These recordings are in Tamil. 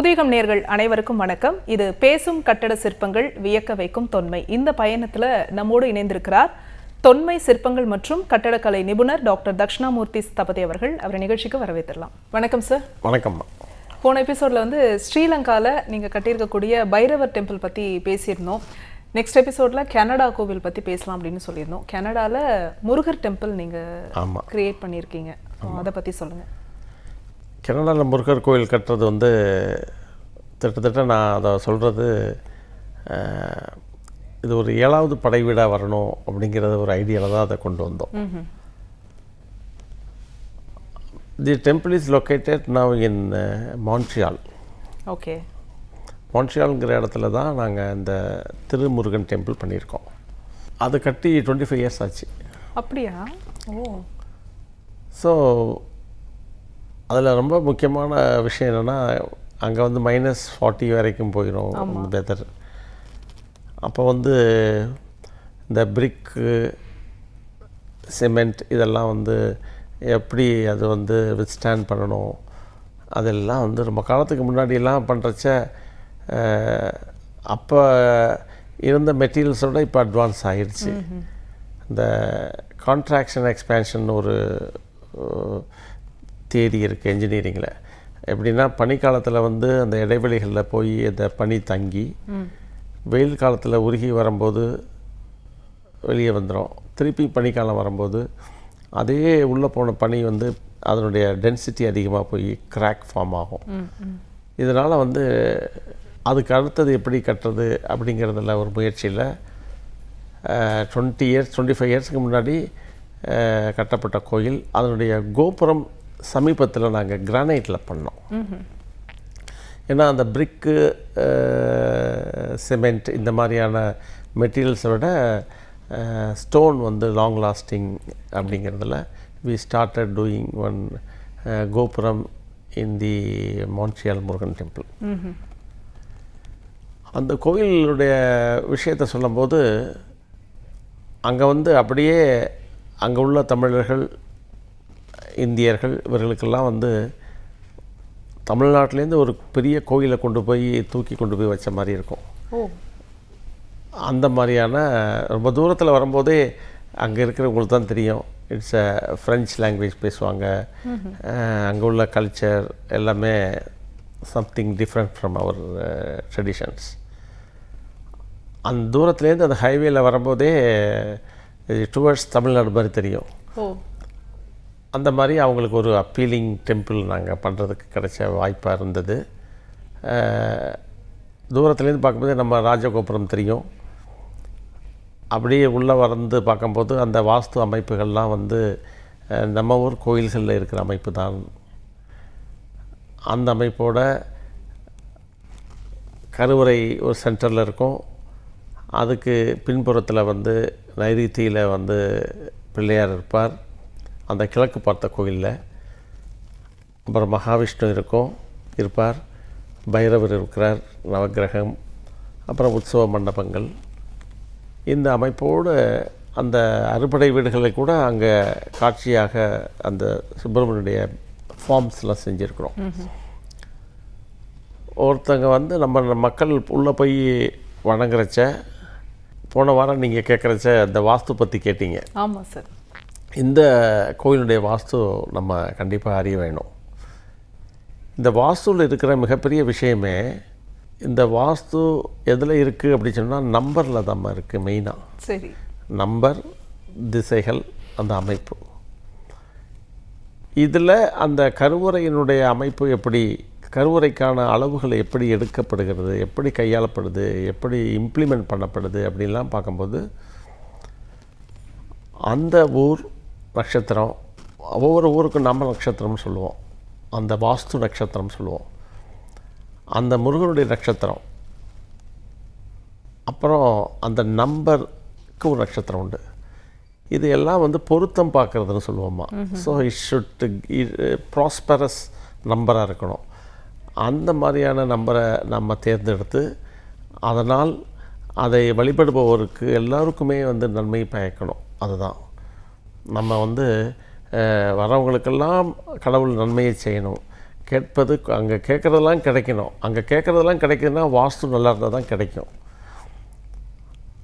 புதியகம் நேயர்கள் அனைவருக்கும் வணக்கம். இது பேசும் கட்டட சிற்பங்கள் வியக்க வைக்கும் தொன்மை. இந்த பயணத்துல நம்மோடு இணைந்திருக்கிறார் தொன்மை சிற்பங்கள் மற்றும் கட்டடக்கலை நிபுணர் டாக்டர் தட்சிணாமூர்த்தி ஸ்தபதி அவர்கள். அவரை நிகழ்ச்சிக்கு வரவேற்றலாம். வணக்கம் சார். வணக்கம். போன எபிசோட்ல ஸ்ரீலங்கால நீங்க கட்டியிருக்கக்கூடிய பைரவர் டெம்பிள் பத்தி பேசியிருந்தோம். நெக்ஸ்ட் எபிசோட்ல கனடா கோவில் பத்தி பேசலாம் அப்படின்னு சொல்லியிருந்தோம். கனடால முருகர் டெம்பிள் நீங்க கிரியேட் பண்ணியிருக்கீங்க, அதை பத்தி சொல்லுங்க. கனடாவில் முருகர் கோயில் கட்டுறது திட்டத்தட்ட நான் அதை சொல்கிறது, இது ஒரு 7வது படை வீடாக வரணும் அப்படிங்கிறது ஒரு ஐடியாவில் தான் அதை கொண்டு வந்தோம். The temple is located now in Montreal. Okay. மான்ட்ரியால்ங்கிற இடத்துல தான் நாங்கள் இந்த திருமுருகன் டெம்பிள் பண்ணியிருக்கோம். அது கட்டி 25 இயர்ஸ் ஆச்சு. அப்படியா? ஓ. ஸோ அதில் ரொம்ப முக்கியமான விஷயம் என்னென்னா, அங்கே -40 வரைக்கும் போயிடும் வெதர். அப்போ இந்த பிரிக்கு, சிமெண்ட் இதெல்லாம் எப்படி அது வித்ஸ்டாண்ட் பண்ணணும், அதெல்லாம் ரொம்ப காலத்துக்கு முன்னாடியெல்லாம் பண்ணுறச்ச அப்போ இருந்த மெட்டீரியல்ஸோட இப்போ அட்வான்ஸ் ஆகிடுச்சு. இந்த கான்ட்ராக்ஷன் எக்ஸ்பேன்ஷன் ஒரு தேதி இருக்குது என்ஜினியரிங்கில். எப்படின்னா, பனிக்காலத்தில் அந்த இடைவெளிகளில் போய் அந்த பனி தங்கி வெயில் காலத்தில் உருகி வரும்போது வெளியே வந்துடும். திருப்பி பனிக்காலம் வரும்போது அதே உள்ளே போன பனி அதனுடைய டென்சிட்டி அதிகமாக போய் கிராக் ஃபார்ம் ஆகும். இதனால் அதுக்கு அடுத்தது எப்படி கட்டுறது அப்படிங்கிறதுல ஒரு முயற்சியில் 25 இயர்ஸ்க்கு முன்னாடி கட்டப்பட்ட கோயில். அதனுடைய கோபுரம் சமீபத்தில் நாங்கள் கிரானைட்டில் பண்ணோம். ஏன்னா அந்த பிரிக்கு, சிமெண்ட் இந்த மாதிரியான மெட்டீரியல்ஸை விட ஸ்டோன் லாங் லாஸ்டிங் அப்படிங்கிறதுல வி ஸ்டார்டட் டூயிங் ஒன் கோபுரம் இன் தி மான்ட்ரியால் முருகன் டெம்பிள். அந்த கோயிலுடைய விஷயத்தை சொல்லும்போது, அங்கே அப்படியே அங்கே உள்ள தமிழர்கள், இந்தியர்கள் இவர்களுக்கெல்லாம் தமிழ்நாட்டிலேருந்து ஒரு பெரிய கோயிலை தூக்கி கொண்டு போய் வச்ச மாதிரி இருக்கும். அந்த மாதிரியான ரொம்ப தூரத்தில் வரும்போதே அங்கே இருக்கிறவங்களுக்கு தான் தெரியும். இட்ஸ் ஃப்ரெஞ்ச் லாங்குவேஜ் பேசுவாங்க. அங்கே உள்ள கல்ச்சர் எல்லாமே something different from our traditions. அந்த தூரத்துலேருந்து அந்த ஹைவேயில் வரும்போதே டுவர்ட்ஸ் தமிழ்நாடு மாதிரி தெரியும். அந்த மாதிரி அவங்களுக்கு ஒரு அப்பீலிங் டெம்பிள் நாங்கள் பண்ணுறதுக்கு கிடைச்ச வாய்ப்பாக இருந்தது. தூரத்துலேருந்து பார்க்கும்போது நம்ம ராஜகோபுரம் தெரியும். அப்படியே உள்ளே பார்க்கும்போது அந்த வாஸ்து அமைப்புகள்லாம் நம்ம ஊர் கோயில்களில் இருக்கிற அமைப்பு தான். அந்த அமைப்போட கருவறை ஒரு சென்டரில் இருக்கும். அதுக்கு பின்புறத்தில் நைருத்தியில் பிள்ளையார் இருப்பார், அந்த கிழக்கு பார்த்த கோயிலில். அப்புறம் மகாவிஷ்ணு இருப்பார், பைரவர் இருக்கிறார், நவக்கிரகம், அப்புறம் உற்சவ மண்டபங்கள். இந்த அமைப்போடு அந்த அறுபடை வீடுகளை கூட அங்கே காட்சியாக அந்த சுப்பிரமணியுடைய ஃபார்ம்ஸ்லாம் செஞ்சுருக்கிறோம். ஒருத்தங்க நம்ம மக்கள் உள்ளே போய் வணங்குறச்ச, போன வாரம் நீங்கள் கேட்குறச்ச அந்த வாஸ்து பற்றி கேட்டீங்க. ஆமாம் சார். இந்த கோயிலுடைய வாஸ்து நம்ம கண்டிப்பாக அறிய வேணும். இந்த வாஸ்துவில் இருக்கிற மிகப்பெரிய விஷயமே, இந்த வாஸ்து எதில் இருக்குது அப்படின்னு சொன்னால் நம்பரில் தான் இருக்குது மெயினாக. சரி. நம்பர், திசைகள், அந்த அமைப்பு. இதில் அந்த கருவறையினுடைய அமைப்பு எப்படி, கருவறைக்கான அளவுகள் எப்படி எடுக்கப்படுகிறது, எப்படி கையாளப்படுது, எப்படி இம்ப்ளிமெண்ட் பண்ணப்படுது அப்படின்லாம் பார்க்கும்போது, அந்த ஊர் நட்சத்திரம், ஒவ்வொரு ஊருக்கும் நம்ம நட்சத்திரம்னு சொல்லுவோம், அந்த வாஸ்து நட்சத்திரம் சொல்லுவோம், அந்த முருகனுடைய நட்சத்திரம், அப்புறம் அந்த நம்பருக்கு ஒரு நட்சத்திரம் உண்டு. இது எல்லாம் பொருத்தம் பார்க்குறதுன்னு சொல்லுவோம்மா. ஸோ இட் ஷுட் ப்ராஸ்பரஸ் நம்பராக இருக்கணும். அந்த மாதிரியான நம்பரை நம்ம தேர்ந்தெடுத்து, அதனால் அதை வழிபடுபவருக்கு எல்லாருக்குமே நன்மை பயக்கணும். அதுதான் நம்ம வரவங்களுக்கெல்லாம் கடவுள் நன்மையை செய்யணும். கேட்பது அங்கே கேட்குறதெல்லாம் கிடைக்கணும். அங்கே கேட்குறதெல்லாம் கிடைக்குதுன்னா வாஸ்து நல்லா இருந்தால் தான் கிடைக்கும்.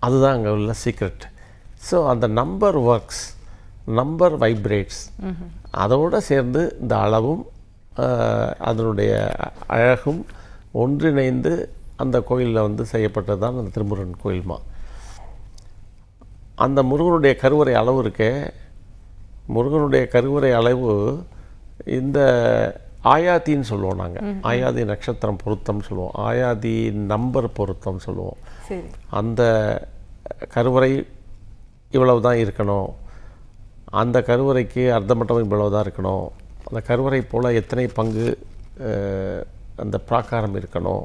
அதுதான் அங்கே உள்ள சீக்ரெட். ஸோ அந்த நம்பர் ஒர்க்ஸ், நம்பர் வைப்ரேட்ஸ், அதோடு சேர்ந்து இந்த அளவும் அதனுடைய அழகும் ஒன்றிணைந்து அந்த கோயிலில் வந்து செய்யப்பட்டது தான் அந்த திருமுருகன் கோயில்மா. அந்த முருகனுடைய கருவறை அளவு இருக்கே, முருகனுடைய கருவறை அளவு இந்த ஆயாதின்னு சொல்லுவோம் நாங்கள். ஆயாதி நட்சத்திரம் பொருத்தம்னு சொல்லுவோம், ஆயாதி நம்பர் பொருத்தம் சொல்லுவோம். அந்த கருவறை இவ்வளவு தான் இருக்கணும், அந்த கருவறைக்கு அர்த்தமட்டம் இவ்வளவு தான் இருக்கணும், அந்த கருவறை போல் எத்தனை பங்கு அந்த பிராகாரம் இருக்கணும்,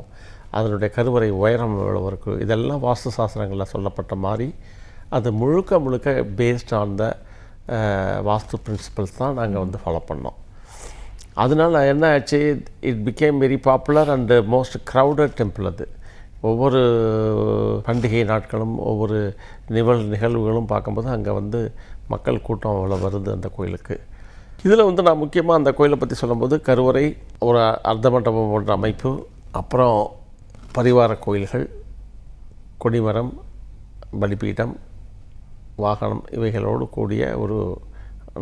அதனுடைய கருவறை உயரம் எவ்வளவு இருக்குது, இதெல்லாம் வாஸ்து சாஸ்திரங்களில் சொல்லப்பட்ட மாதிரி அது முழுக்க முழுக்க based on the vastu principles தான் நாங்கள் வந்து ஃபாலோ பண்ணோம். அதனால் என்ன ஆச்சு, it became very popular and most crowded temple. அது ஒவ்வொரு பண்டிகை நாட்களும் ஒவ்வொரு நிகழ்வுகளும் பார்க்கும்போது அங்கே வந்து மக்கள் கூட்டம் அவ்வளோ வருது அந்த கோயிலுக்கு. இதில் வந்து நான் முக்கியமாக அந்த கோயிலை பற்றி சொல்லும்போது கருவறை, ஒரு அர்த்த மண்டபம் போன்ற அமைப்பு, அப்புறம் பரிவார கோயில்கள், கொடிமரம், பலிபீடம், வாகனம், இவைகளோடு கூடிய ஒரு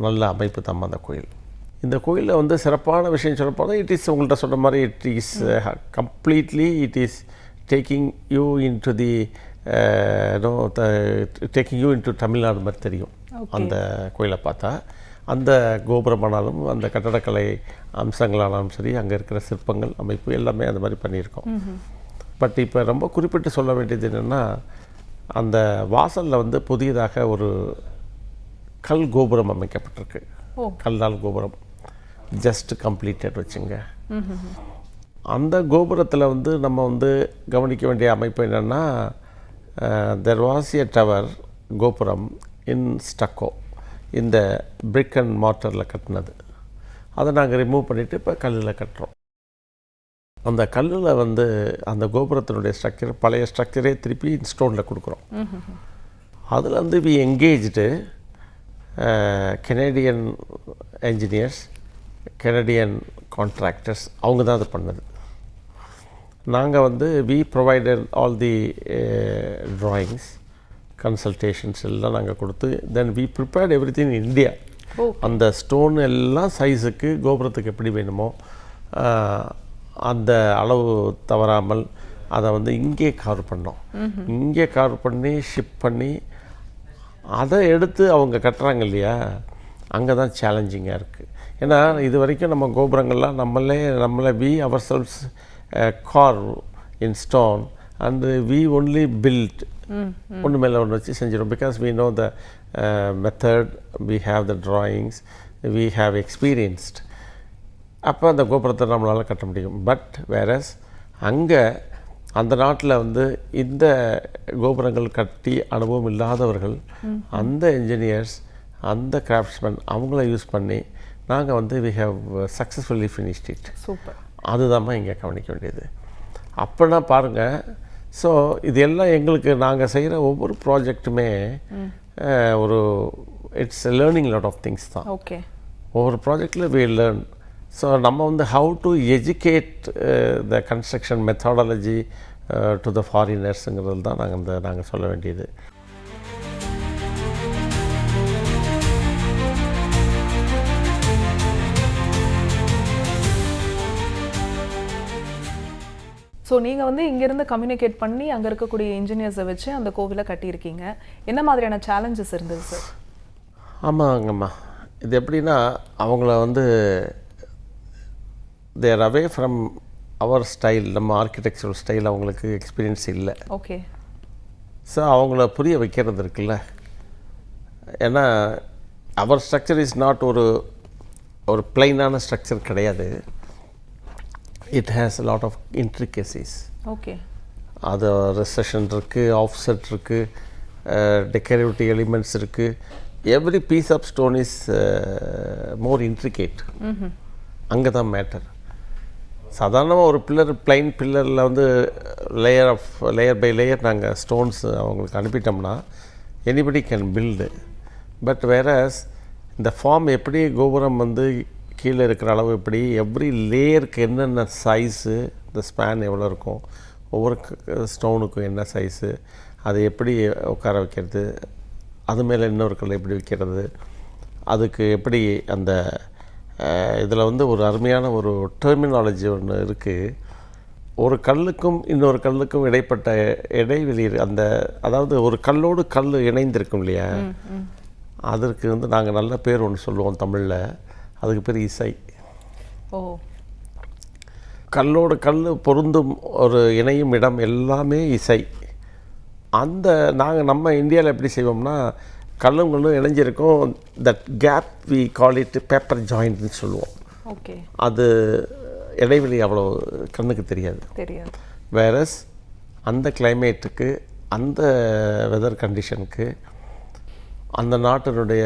நல்ல அமைப்பு தான் அந்த கோயில். இந்த கோயிலில் வந்து சிறப்பான விஷயம் சொல்லப்போனால் இட் இஸ் உங்கள்கிட்ட சொன்ன மாதிரி it is completely it is taking you into the taking you into Tamil Nadu மாதிரி தெரியும். அந்த கோயிலை பார்த்தா அந்த கோபுரமானாலும் அந்த கட்டடக்கலை அம்சங்களானாலும் சரி, அங்கே இருக்கிற சிற்பங்கள், அமைப்பு எல்லாமே அந்த மாதிரி பண்ணியிருக்கோம். பட் இப்போ ரொம்ப குறிப்பிட்டு சொல்ல வேண்டியது என்னென்னா, அந்த வாசலில் வந்து புதியதாக ஒரு கல் கோபுரம் அமைக்கப்பட்டிருக்கு. கல்லால் கோபுரம் ஜஸ்ட் கம்ப்ளீட்டட் வச்சுங்க. அந்த கோபுரத்தில் வந்து நம்ம வந்து கவனிக்க வேண்டிய அமைப்பு என்னென்னா, தெர் வாஸ் எ டவர் கோபுரம் இன் ஸ்டக்கோ, இந்த பிரிக் அண்ட் மார்ட்டரில் கட்டினது. அதை நாங்கள் ரிமூவ் பண்ணிவிட்டு இப்போ கல்லில் கட்டுறோம். அந்த கல்லில் வந்து அந்த கோபுரத்தினுடைய ஸ்ட்ரக்சர், பழைய ஸ்ட்ரக்சரே திருப்பி ஸ்டோனில் கொடுக்குறோம். அதில் வந்து we engaged Canadian engineers, Canadian contractors, அவங்க தான் அது பண்ணது. நாங்கள் வந்து we provided all the drawings, consultations எல்லாம் நாங்கள் கொடுத்து, then we prepared everything in India. அந்த ஸ்டோன் எல்லாம் சைஸுக்கு கோபுரத்துக்கு எப்படி வேணுமோ அந்த அளவு தவறாமல் அதை வந்து இங்கே கார்வ் பண்ணோம். இங்கே கார்வ் பண்ணி ஷிப் பண்ணி அதை எடுத்து அவங்க கட்டுறாங்க இல்லையா, அங்கே தான் சேலஞ்சிங்காக இருக்குது. ஏன்னா இது வரைக்கும் நம்ம கோபுரங்கள்லாம் நம்மளே we ourselves carve in stone and we only build, ஒன்று மேலே ஒன்று வச்சு செஞ்சிடும். Because we know the method, we have the drawings, we have experienced. அப்போ அந்த கோபுரத்தை நம்மளால் கட்ட முடியும். பட் வேறஸ் அங்கே அந்த நாட்டில் வந்து இந்த கோபுரங்கள் கட்டி அனுபவம் இல்லாதவர்கள், அந்த என்ஜினியர்ஸ், அந்த கிராஃப்ட்ஸ்மேன், அவங்கள யூஸ் பண்ணி நாங்கள் வந்து we have successfully finished it. Super. அதுதான் இங்கே கவனிக்க வேண்டியது. அப்போனா பாருங்கள், ஸோ இது எல்லாம் எங்களுக்கு நாங்கள் செய்கிற ஒவ்வொரு ப்ராஜெக்ட்டுமே ஒரு it's learning lot of things தான். ஓகே. ஒவ்வொரு ப்ராஜெக்டில் வி லேர்ன். ஸோ நம்ம வந்து how to educate the construction methodology to the ஃபாரினர்ஸுங்கிறது தான் நாங்கள் சொல்ல வேண்டியது. ஸோ நீங்கள் வந்து இங்கேருந்து கம்யூனிகேட் பண்ணி அங்கே இருக்கக்கூடிய இன்ஜினியர்ஸை வச்சு அந்த கோவிலை கட்டியிருக்கீங்க. என்ன மாதிரியான சேலஞ்சஸ் இருந்தது சார்? ஆமாங்கம்மா, இது எப்படின்னா அவங்கள வந்து தேர் அவே ஃப்ரம் அவர் ஸ்டைல், நம்ம ஆர்கிடெக்சரல் ஸ்டைல் அவங்களுக்கு எக்ஸ்பீரியன்ஸ் இல்லை. ஓகே. ஸோ அவங்கள புரிய வைக்கிறது இருக்குல்ல. ஏன்னா அவர் ஸ்ட்ரக்சர் இஸ் நாட் ஒரு பிளைனான ஸ்ட்ரக்சர் கிடையாது. It has a lot of intricacies. Okay. அது ரெசெஷன் இருக்குது, ஆஃப்செட் இருக்குது, டெக்கரேட்டிவ் எலிமெண்ட்ஸ் இருக்குது. Every piece of stone is more intricate. அங்கே தான் மேட்டர். சாதாரணமாக ஒரு பிளைன் பில்லரில் வந்து லேயர் பை லேயர் நாங்கள் ஸ்டோன்ஸ் அவங்களுக்கு அனுப்பிட்டோம்னா anybody can build. But whereas இந்த ஃபார்ம் எப்படி கோபுரம் வந்து கீழே இருக்கிற அளவு எப்படி, எவ்ரி லேயருக்கு என்னென்ன சைஸு, இந்த ஸ்பேன் எவ்வளோ இருக்கும், ஒவ்வொரு ஸ்டோனுக்கும் என்ன சைஸு, அதை எப்படி உட்கார வைக்கிறது, அது மேலே இன்னொரு கல் எப்படி வைக்கிறது, அதுக்கு எப்படி அந்த இதில் வந்து ஒரு அருமையான ஒரு டெர்மினாலஜி ஒன்று இருக்குது. ஒரு கல்லுக்கும் இன்னொரு கல்லுக்கும் இடைப்பட்ட இடைவெளி அந்த, அதாவது ஒரு கல்லோடு கல் இணைந்திருக்கும் இல்லையா, அதற்கு வந்து நாங்கள் நல்ல பேர் ஒன்று சொல்லுவோம் தமிழில், அதுக்கு பேர் இசை. ஓ, கல்லோடு கல் பொருந்தும் ஒரு இணையும் இடம் எல்லாமே இசை. அந்த நம்ம இந்தியாவில் எப்படி செய்வோம்னா, கல்லும் கல்லும் இணைஞ்சிருக்கும், that gap we call it paper ஜாயிண்ட்னு சொல்லுவோம். ஓகே. அது இடைவெளி அவ்வளோ கண்ணுக்கு தெரியாது. வேறஸ் அந்த கிளைமேட்டுக்கு, அந்த வெதர் கண்டிஷனுக்கு, அந்த நாட்டினுடைய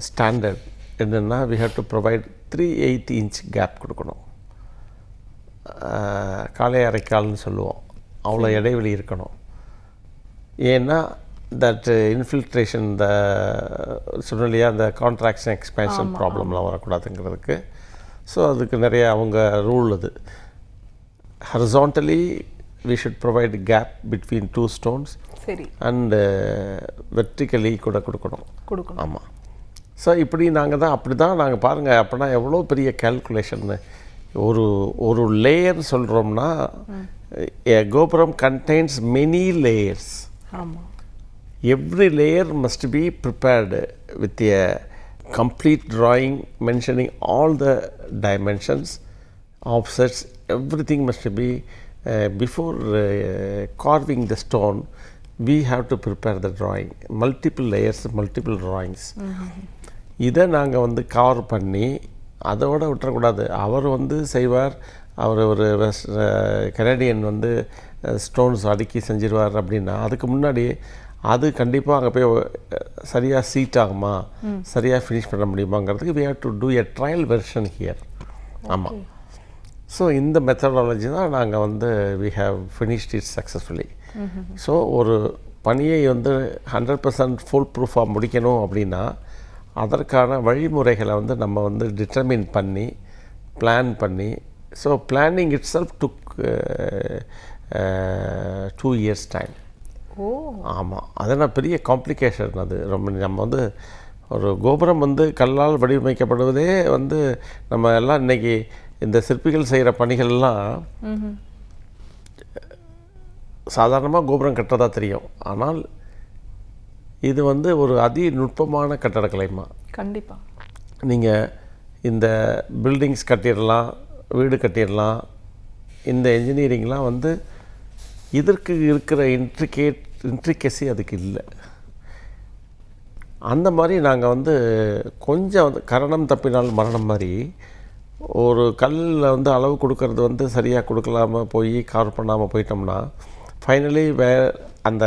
ஸ்டாண்டர்ட் என்னென்னா, we have to provide 3/8 inch gap கொடுக்கணும். காலை அரைக்கால்னு சொல்லுவோம், அவ்வளோ இடைவெளி இருக்கணும். ஏன்னா தட் இன்ஃபில்ட்ரேஷன், இந்த சொன்னலையா அந்த கான்ட்ராக்ஷன் எக்ஸ்பேன்ஷன் ப்ராப்ளம்லாம் வரக்கூடாதுங்கிறதுக்கு. ஸோ அதுக்கு நிறைய அவங்க ரூல் அது. Horizontally we should provide gap between 2 stones. சரி. அண்டு வெர்டிக்கலி கூட கொடுக்கணும். ஆமாம். ஸோ இப்படி அப்படி தான் நாங்கள் பாருங்கள், அப்படின்னா எவ்வளோ பெரிய கேல்குலேஷன்னு. ஒரு லேயர் சொல்கிறோம்னா, கோபுரம் கண்டெய்ன்ஸ் மெனி லேயர்ஸ். ஆமாம். Every layer must be prepared with a complete drawing mentioning all the dimensions, offsets, everything must be before carving the stone. We have to prepare the drawing, multiple layers, multiple drawings. இதை நாங்கள் வந்து கவர் பண்ணி அதோட விட்டுறக்கூடாது. அவர் வந்து செய்வார், அவர் ஒரு கனடியன் வந்து ஸ்டோன்ஸ் அடுக்கி செஞ்சிருவார் அப்படின்னா, அதுக்கு முன்னாடி அது கண்டிப்பாக அங்கே போய் சரியாக சீட் ஆகுமா, சரியாக ஃபினிஷ் பண்ண முடியுமாங்கிறதுக்கு we have to do a trial version here. ஆமாம். ஸோ இந்த மெத்தடாலஜி தான் நாங்கள் வந்து we have finished it successfully. So ஒரு பணியை வந்து 100% ஃபுல் ப்ரூஃபாக முடிக்கணும் அப்படின்னா, அதற்கான வழிமுறைகளை வந்து நம்ம வந்து டிட்டர்மின் பண்ணி பிளான் பண்ணி, so planning it self took 2 years time. ஆமாம். அதனால் பெரிய காம்ப்ளிகேஷன் அது. ரொம்ப நம்ம வந்து ஒரு கோபுரம் வந்து கல்லால் வடிவமைக்கப்படுவதே வந்து நம்ம எல்லாம் இன்றைக்கி இந்த சிற்பிகள் செய்கிற பணிகள்லாம் சாதாரணமாக கோபுரம் கட்டுறதா தெரியும். ஆனால் இது வந்து ஒரு நுட்பமான கட்டடக்கலைமா. கண்டிப்பாக. நீங்கள் இந்த பில்டிங்ஸ் கட்டிடலாம், வீடு கட்டிடலாம், இந்த என்ஜினியரிங்லாம் வந்து இதற்கு இருக்கிற இன்ட்ரிகேசி அதுக்கு இல்லை. அந்த மாதிரி நாங்கள் வந்து கொஞ்சம் வந்து கரணம் தப்பினால் மரணம் மாதிரி ஒரு கல்லில் வந்து அளவு கொடுக்கறது வந்து சரியாக கொடுக்கலாமல் போய் கார் பண்ணாமல் போயிட்டோம்னா, ஃபைனலி அந்த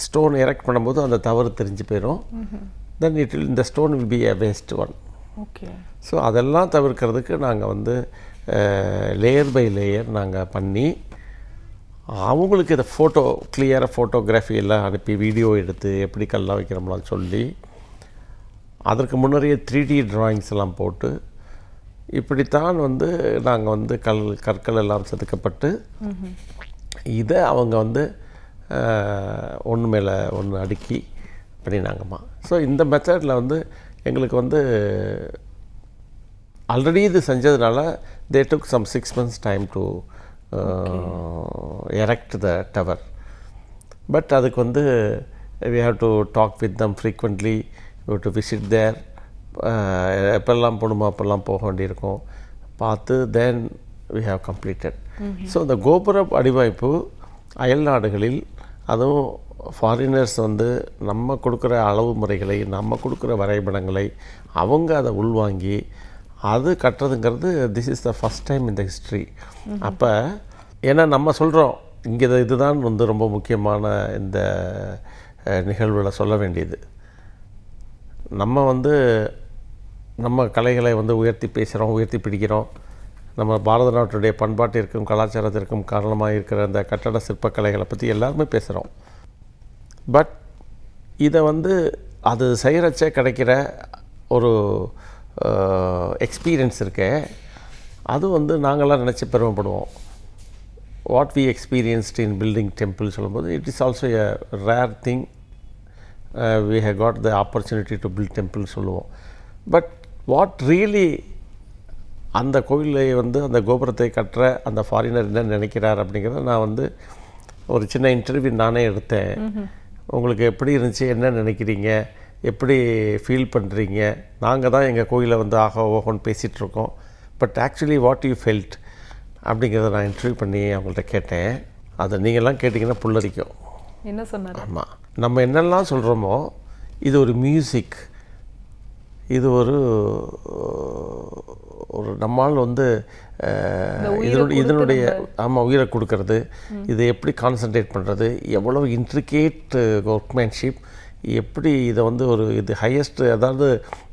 ஸ்டோன் எரெக்ட் பண்ணும்போது அந்த தவறு தெரிஞ்சு போயிடும். தென் இந்த stone will be a waste one. Okay. So அதெல்லாம் தவிர்க்கிறதுக்கு நாங்கள் வந்து லேயர் பை லேயர் நாங்கள் பண்ணி, அவங்களுக்கு இதை கிளியராக ஃபோட்டோகிராஃபி எல்லாம் அனுப்பி, வீடியோ எடுத்து எப்படி கல்லாம் வைக்கிறோம்லாம் சொல்லி, அதற்கு முன்னரே 3D ட்ராயிங்ஸ் எல்லாம் போட்டு, இப்படித்தான் வந்து நாங்கள் வந்து கற்கள் எல்லாம் செதுக்கப்பட்டு இதை அவங்க வந்து ஒன்று மேலே ஒன்று அடுக்கி பண்ணினாங்கம்மா. ஸோ இந்த மெத்தடில் வந்து எங்களுக்கு வந்து ஆல்ரெடி இது செஞ்சதுனால they took some 6 months time to erect the tower. But அதுக்கு வந்து we have to talk with them frequently, we have to visit there. எப்பெல்லாம் போகணுமோ அப்போல்லாம் போக வேண்டியிருக்கும், பார்த்து then we have completed. So இந்த கோபுர வடிவமைப்பு அயல் நாடுகளில், அதுவும் ஃபாரினர்ஸ் வந்து நம்ம கொடுக்குற அளவு முறைகளை, நம்ம கொடுக்குற வரைபடங்களை அவங்க அதை உள்வாங்கி அது கட்டுறதுங்கிறது this is the first time இந்த ஹிஸ்ட்ரி. அப்போ ஏன்னா நம்ம சொல்கிறோம் இங்கே இதுதான் வந்து ரொம்ப முக்கியமான இந்த நிகழ்வில் சொல்ல வேண்டியது. நம்ம வந்து நம்ம கலைகளை வந்து உயர்த்தி பேசுகிறோம், உயர்த்தி பிடிக்கிறோம். நம்ம பாரத நாட்டுடைய பண்பாட்டிற்கும் கலாச்சாரத்திற்கும் காரணமாக இருக்கிற அந்த கட்டட சிற்பக்கலைகளை பற்றி எல்லாருமே பேசுகிறோம். பட் இதை வந்து அது செய்கிறச்சே கிடைக்கிற ஒரு எக்ஸ்பீரியன்ஸ் இருக்கே அது வந்து நாங்களாம் நினச்சி பெருமைப்படுவோம். What we experienced in building temple சொல்லும்போது it is also a rare thing. We have got the opportunity to build temple சொல்லுவோம். பட் வாட் ரியலி அந்த கோயிலை வந்து அந்த கோபுரத்தை கட்டுற அந்த ஃபாரினர் என்ன நினைக்கிறார் அப்படிங்கிறத நான் வந்து ஒரு சின்ன இன்டர்வியூ நானே எடுத்தேன். உங்களுக்கு எப்படி இருந்துச்சு, என்ன நினைக்கிறீங்க, எப்படி ஃபீல் பண்ணுறீங்க, நாங்கள் தான் எங்கள் கோயிலை வந்து ஆகா ஓஹோன்னு பேசிகிட்ருக்கோம், but actually what you felt அப்படிங்கிறத நான் இன்டர்வியூ பண்ணி அவங்கள்ட்ட கேட்டேன். அதை நீங்கள்லாம் கேட்டிங்கன்னா புல்லரிக்கும். என்ன சொன்னார்? ஆமாம், நம்ம என்னெல்லாம் சொல்கிறோமோ இது ஒரு மியூசிக், இது ஒரு நம்மால் வந்து இதனுடைய ஆமாம் உயிரை கொடுக்கறது, இதை எப்படி கான்சன்ட்ரேட் பண்ணுறது, எவ்வளோ இன்ட்ரிகேட் ஒர்க்மேன்ஷிப், எப்படி இதை வந்து ஒரு இது ஹையஸ்ட், அதாவது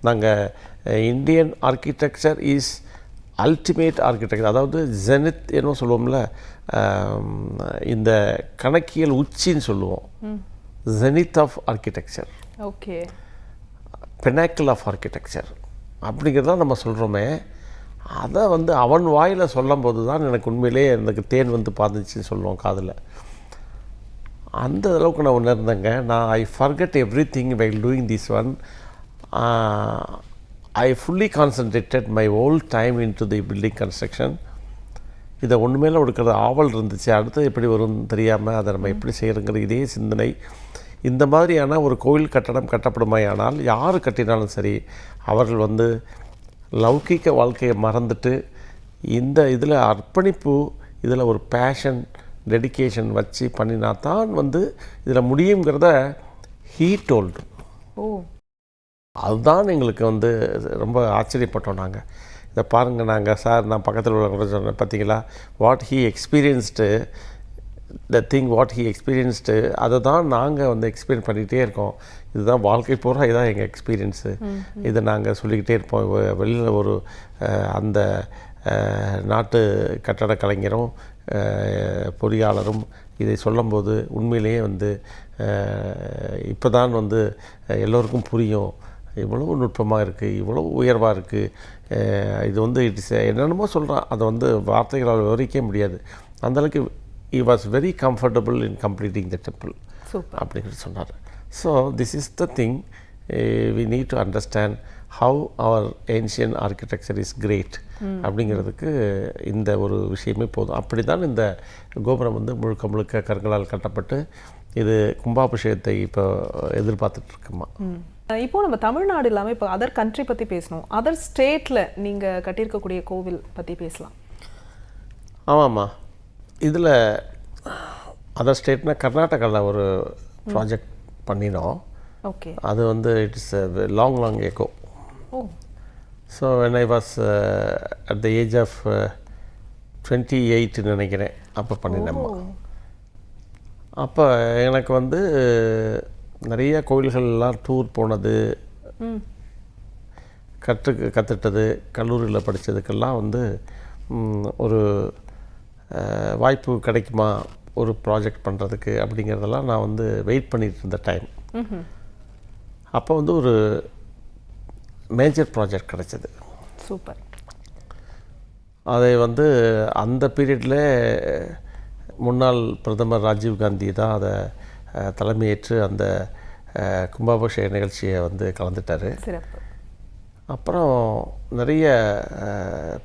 நாங்கள் Indian architecture is ultimate architecture, அதாவது ஜெனித் என்ன சொல்லுவோம்ல, இந்த கணக்கியல் உச்சின்னு சொல்லுவோம், zenith of architecture, okay, pinnacle of architecture அப்படிங்கிறதான் நம்ம சொல்கிறோமே. அதை வந்து அவன் வாயில் சொல்லும் போது தான் எனக்கு உண்மையிலே எனக்கு தேன் வந்து பாதிச்சுன்னு சொல்லுவோம் காதில். அந்த அளவுக்கு நான் உணர்ந்தேங்க. நான் ஐ forget every thing while doing this one. I fully concentrated my whole time in to the building construction. இதை ஒன்று மேலே கொடுக்குறது ஆவல் இருந்துச்சு, அடுத்து எப்படி வரும்னு தெரியாமல் அதை நம்ம எப்படி செய்கிறோங்கிற இதே சிந்தனை. இந்த மாதிரியான ஒரு கோயில் கட்டடம் கட்டப்படுமாயானால் யார் கட்டினாலும் சரி, அவர்கள் வந்து லௌகிக வாழ்க்கையை மறந்துட்டு இந்த இதில் அர்ப்பணிப்பு, இதில் ஒரு பேஷன், டெடிகேஷன் வச்சு பண்ணினா தான் வந்து இதில் முடியுங்கிறத ஹீ டோல்டு. ஓ, அதுதான் எங்களுக்கு வந்து ரொம்ப ஆச்சரியப்பட்டோம். நாங்கள் இதை பாருங்கள், நாங்கள் சார் நான் பக்கத்தில் உள்ள சொன்னேன் பார்த்தீங்களா, what he experienced the thing, what he experienced அதை தான் நாங்கள் வந்து எக்ஸ்பீரியன்ஸ் பண்ணிகிட்டே இருக்கோம். இதுதான் வாழ்க்கை பூரா, இதுதான் எங்கள் எக்ஸ்பீரியன்ஸு. இதை நாங்கள் சொல்லிக்கிட்டே இருப்போம். வெளியில் ஒரு அந்த நாட்டு கட்டட கலைஞரும் பொறியாளரும் இதை சொல்லும்போது உண்மையிலேயே வந்து இப்போ தான் வந்து எல்லோருக்கும் புரியும், இவ்வளவு நுட்பமாக இருக்குது, இவ்வளவு உயர்வாக இருக்குது. இது வந்து இட்ஸ் என்னென்னமோ சொல்கிறான், அதை வந்து வார்த்தைகளால் விவரிக்க முடியாது. அந்தளவுக்கு he was very comfortable in completing the temple அப்படிங்கிறது சொன்னார். So this is the thing we need to understand how our ancient architecture is great அப்படிங்கிறதுக்கு இந்த ஒரு விஷயமே போதும். அப்படி தான் இந்த கோபுரம் வந்து முழுக்க முழுக்க கற்களால் கட்டப்பட்டு இது கும்பாபிஷேகத்தை இப்போ எதிர்பார்த்துட்ருக்குமா. இப்போது நம்ம தமிழ்நாடு இல்லாமல் இப்போ அதர் கண்ட்ரி பற்றி பேசணும். அதர் ஸ்டேட்டில் நீங்கள் கட்டியிருக்கக்கூடிய கோவில் பற்றி பேசலாம். ஆமாம்மா, இதில் அதர் ஸ்டேட்னா கர்நாடகாவில் ஒரு ப்ராஜெக்ட் பண்ணினோம். ஓகே, அது வந்து it's long echo. Oh, so when I was at the age of 28 நினைக்கிறேன், அப்போ பண்ணினேம்மா. அப்போ எனக்கு வந்து நிறைய கோயில்கள்லாம் டூர் போனது, கற்றுட்டது, கல்லூரியில் படித்ததுக்கெல்லாம் வந்து ஒரு வாய்ப்பு கிடைக்குமா ஒரு ப்ராஜெக்ட் பண்ணுறதுக்கு அப்படிங்கிறதெல்லாம் நான் வந்து வெயிட் பண்ணிகிட்டு இருந்த டைம். அப்போ வந்து ஒரு மேஜர் ப்ராஜெக்ட் கிடைச்சது. சூப்பர். அதை வந்து அந்த பீரியடில் முன்னாள் பிரதமர் ராஜீவ் காந்தி தான் அதை தலைமையேற்று அந்த கும்பாபிஷேக நிகழ்ச்சியை வந்து கலந்துட்டார். அப்புறம் நிறைய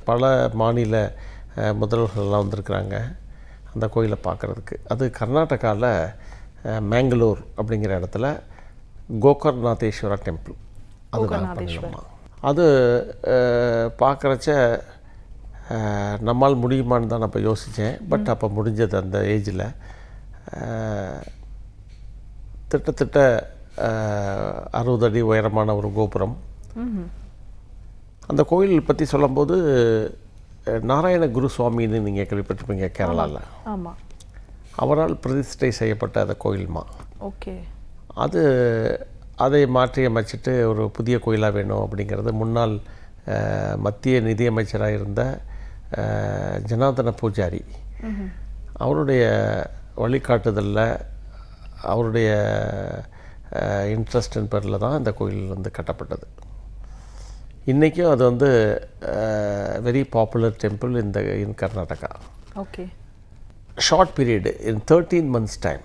பல மாநில முதல்வர்கள்லாம் வந்திருக்கிறாங்க அந்த கோயிலை பார்க்குறதுக்கு. அது கர்நாடகாவில் மேங்களூர் அப்படிங்கிற இடத்துல கோகர்நாதேஸ்வரா டெம்பிள், அது நாங்கள் பண்ணலாமா. அது பார்க்குறச்ச நம்மால் முடியுமான்னு தான் நான் இப்போ யோசித்தேன். பட் அப்போ முடிஞ்சது அந்த ஏஜில். திட்டத்தட்ட 60 அடி உயரமான ஒரு கோபுரம். அந்த கோயில் பற்றி சொல்லும்போது நாராயண குரு சுவாமின்னு நீங்கள் கேள்விப்பட்டிருப்பீங்க கேரளாவில். ஆமாம், அவரால் பிரதிஷ்டை செய்யப்பட்ட அந்த கோயில்மா. ஓகே, அதை மாற்றி அமைச்சிட்டு ஒரு புதிய கோயிலாக வேணும் அப்படிங்கிறது முன்னாள் மத்திய நிதியமைச்சராக இருந்த ஜனார்தன பூஜாரி அவருடைய வழிகாட்டுதலில், அவருடைய இன்ட்ரெஸ்டின் பேரில் தான் இந்த கோயில் வந்து கட்டப்பட்டது. இன்றைக்கும் அது வந்து very popular temple in Karnataka. Okay. Short period in 13 months time.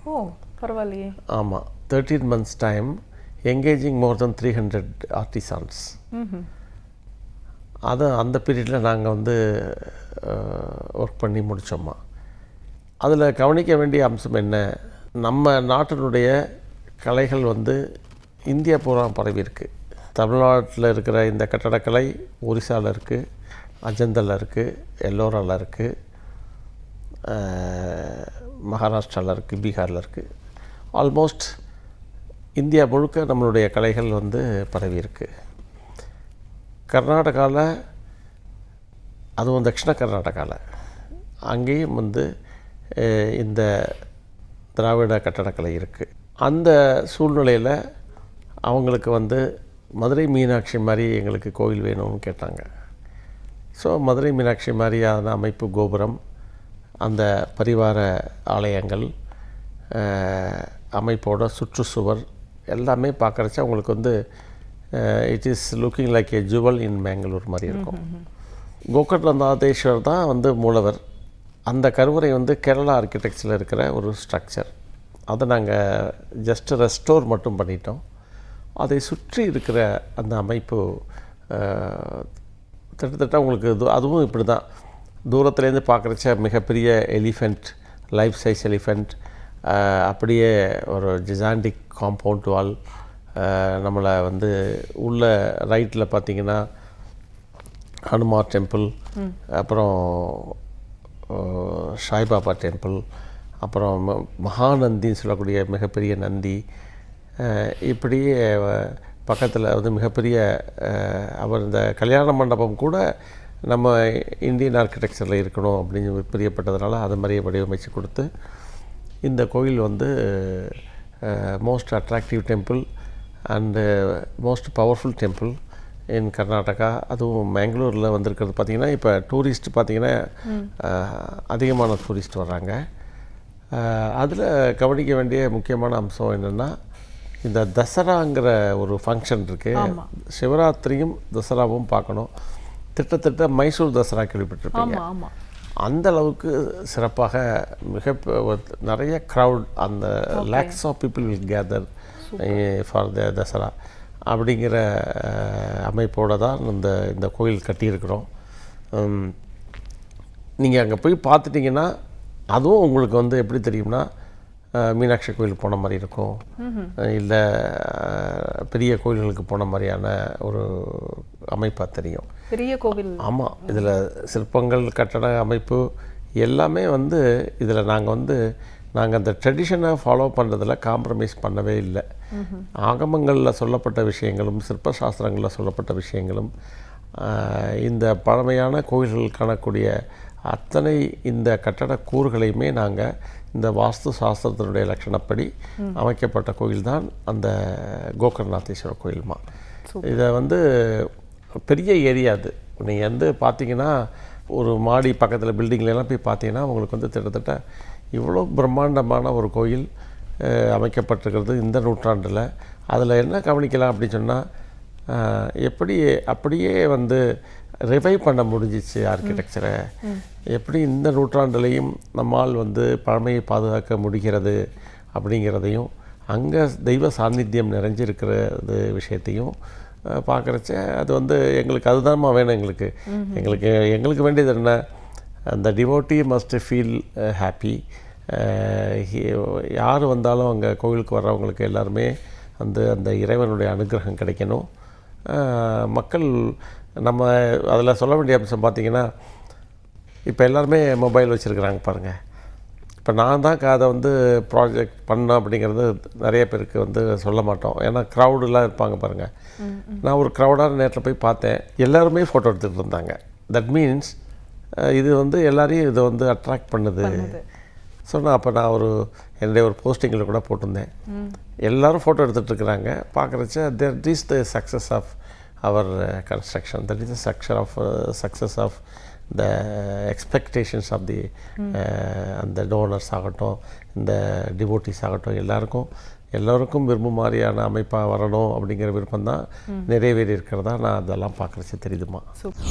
ஓ பரவாயில்லையே. ஆமாம், 13 months time engaging more then 300 artisans. அது அந்த பீரியடில் நாங்கள் வந்து ஒர்க் பண்ணி முடித்தோம்மா. அதில் கவனிக்க வேண்டிய அம்சம் என்ன, நம்ம நாட்டினுடைய கலைகள் வந்து இந்தியா பூரா பரவி இருக்குது. தமிழ்நாட்டில் இருக்கிற இந்த கட்டடக்கலை ஒரிசாவில் இருக்குது, அஜந்தலில் இருக்குது, எல்லோராவில் இருக்குது, மகாராஷ்டிராவில் இருக்குது, பீகாரில் இருக்குது. ஆல்மோஸ்ட் இந்தியா முழுக்க நம்மளுடைய கலைகள் வந்து பரவி இருக்குது. கர்நாடகாவில், அதுவும் தக்ஷிண கர்நாடகாவில் அங்கேயும் வந்து இந்த திராவிட கட்டடக்கலை இருக்குது. அந்த சூழ்நிலையில் அவங்களுக்கு வந்து மதுரை மீனாட்சி மாதிரி எங்களுக்கு கோயில் வேணும்னு கேட்டாங்க. ஸோ மதுரை மீனாட்சி மாதிரியான அமைப்பு, கோபுரம், அந்த பரிவார ஆலயங்கள், அமைப்போட சுற்றுச்சுவர் எல்லாமே பார்க்குறச்ச அவங்களுக்கு வந்து it is looking like a jewel in Mangalore மாதிரி இருக்கும். கோகர்ணநாதேஸ்வர் தான் வந்து மூலவர். அந்த கருவறை வந்து கேரளா ஆர்கிடெக்சரில் இருக்கிற ஒரு ஸ்ட்ரக்சர். அதை நாங்கள் ஜஸ்ட்டு ரெஸ்டோர் மட்டும் பண்ணிட்டோம். அதை சுற்றி இருக்கிற அந்த அமைப்பு கிட்டத்தட்ட உங்களுக்கு அதுவும் இப்படி தான் தூரத்துலேருந்து பார்க்குறச்ச மிகப்பெரிய எலிஃபெண்ட், லைஃப் சைஸ் எலிஃபெண்ட், அப்படியே ஒரு ஜிசாண்டிக் காம்பவுண்ட் வால், நம்மளை வந்து உள்ள ரைட்டில் பார்த்திங்கன்னா ஹனுமார் டெம்பிள், அப்புறம் சாய்பாபா டெம்பிள், அப்புறம் மகாநந்தின்னு சொல்லக்கூடிய மிகப்பெரிய நந்தி, இப்படியே பக்கத்தில் வந்து மிகப்பெரிய அவர் இந்த கல்யாண மண்டபம் கூட நம்ம இந்தியன் ஆர்கிடெக்சரில் இருக்கணும் அப்படின்னு பிரியப்பட்டதுனால அது மாதிரியே வடிவமைச்சு கொடுத்து இந்த கோயில் வந்து most attractive temple and most powerful temple in Karnataka. அதுவும் மேங்களூரில் வந்திருக்கிறது பார்த்திங்கன்னா இப்போ டூரிஸ்ட் பார்த்திங்கன்னா அதிகமான டூரிஸ்ட் வர்றாங்க. அதில் கவனிக்க வேண்டிய முக்கியமான அம்சம் என்னென்னா, இந்த தசராங்கிற ஒரு ஃபங்க்ஷன் இருக்குது. சிவராத்திரியும் தசராவும் பார்க்கணும். திட்டத்தட்ட மைசூர் தசரா கேள்விப்பட்டிருப்பீங்க. அந்த அளவுக்கு சிறப்பாக நிறைய க்ரௌட், அந்த lakhs of people will gather for the Dasara அப்படிங்கிற அமைப்போடு தான் இந்த கோயில் கட்டியிருக்கிறோம். நீங்கள் அங்கே போய் பார்த்துட்டிங்கன்னா அதுவும் உங்களுக்கு வந்து எப்படி தெரியும்னா, மீனாட்சி கோயில் போன மாதிரி இருக்கும், இல்லை பெரிய கோயில்களுக்கு போன மாதிரியான ஒரு அமைப்பாக தெரியும். பெரிய கோவில். ஆமாம், இதில் சிற்பங்கள், கட்டட அமைப்பு எல்லாமே வந்து இதில் நாங்கள் அந்த ட்ரெடிஷனை ஃபாலோ பண்ணுறதில் காம்ப்ரமைஸ் பண்ணவே இல்லை. ஆகமங்களில் சொல்லப்பட்ட விஷயங்களும் சிற்பசாஸ்திரங்களில் சொல்லப்பட்ட விஷயங்களும் இந்த பழமையான கோயில்கள் காணக்கூடிய அத்தனை இந்த கட்டட கூறுகளையுமே நாங்கள் இந்த வாஸ்து சாஸ்திரத்தினுடைய லட்சணப்படி அமைக்கப்பட்ட கோயில் தான் அந்த கோகர்ணநாதேஸ்வரர் கோயில்மா. இதை வந்து பெரிய ஏரியா. அது நீங்கள் வந்து பார்த்தீங்கன்னா ஒரு மாடி பக்கத்தில் பில்டிங்லாம் போய் பார்த்தீங்கன்னா உங்களுக்கு வந்து கிட்டத்தட்ட இவ்வளோ பிரம்மாண்டமான ஒரு கோயில் அமைக்கப்பட்டிருக்கிறது இந்த நூற்றாண்டில். அதில் என்ன கவனிக்கலாம் அப்படின்னு சொன்னால், எப்படி அப்படியே வந்து ரிவைவ் பண்ண முடிஞ்சிச்சு ஆர்கிடெக்சரை, எப்படி இந்த நூற்றாண்டுலேயும் நம்மால் வந்து பழமையை பாதுகாக்க முடிகிறது அப்படிங்கிறதையும், அங்கே தெய்வ சாநித்தியம் நிறைஞ்சிருக்கிறது விஷயத்தையும் பார்க்குறச்ச அது வந்து எங்களுக்கு அதுதான்மா வேணும். எங்களுக்கு வேண்டியது என்ன, அந்த டிவோட்டி மஸ்ட் ஃபீல் ஹாப்பி. யார் வந்தாலும் அங்கே கோவிலுக்கு வர்றவங்களுக்கு எல்லாருமே அந்த இறைவனுடைய அனுகிரகம் கிடைக்கணும். மக்கள் நம்ம அதில் சொல்ல வேண்டிய அம்சம் பார்த்திங்கன்னா, இப்போ எல்லாருமே மொபைல் வச்சுருக்குறாங்க பாருங்கள். இப்போ நான் தான் அதை வந்து ப்ராஜெக்ட் பண்ணேன் அப்படிங்கிறது நிறைய பேருக்கு வந்து சொல்ல மாட்டோம். ஏன்னா க்ரௌடெலாம் இருப்பாங்க பாருங்கள். நான் ஒரு க்ரௌடான நேரத்தில் போய் பார்த்தேன், எல்லாருமே ஃபோட்டோ எடுத்துகிட்டு இருந்தாங்க. தட் மீன்ஸ் இது வந்து எல்லாரையும் இதை வந்து அட்ராக்ட் பண்ணுது. ஸோ நான் என்னுடைய ஒரு போஸ்டிங்கில் கூட போட்டிருந்தேன், எல்லோரும் ஃபோட்டோ எடுத்துகிட்டு இருக்கிறாங்க. பார்க்குறச்ச that is the success of our construction, that is the success of the expectations of the அந்த டோனர்ஸ் ஆகட்டும், இந்த டிவோட்டிஸ் ஆகட்டும், எல்லாருக்கும் எல்லோருக்கும் விரும்பும் மாதிரியான அமைப்பாக வரணும் அப்படிங்கிற விருப்பம் தான் நிறைவேறி இருக்கிறதா நான் அதெல்லாம் பார்க்குறச்சு தெரியுதுமா. சூப்பர்.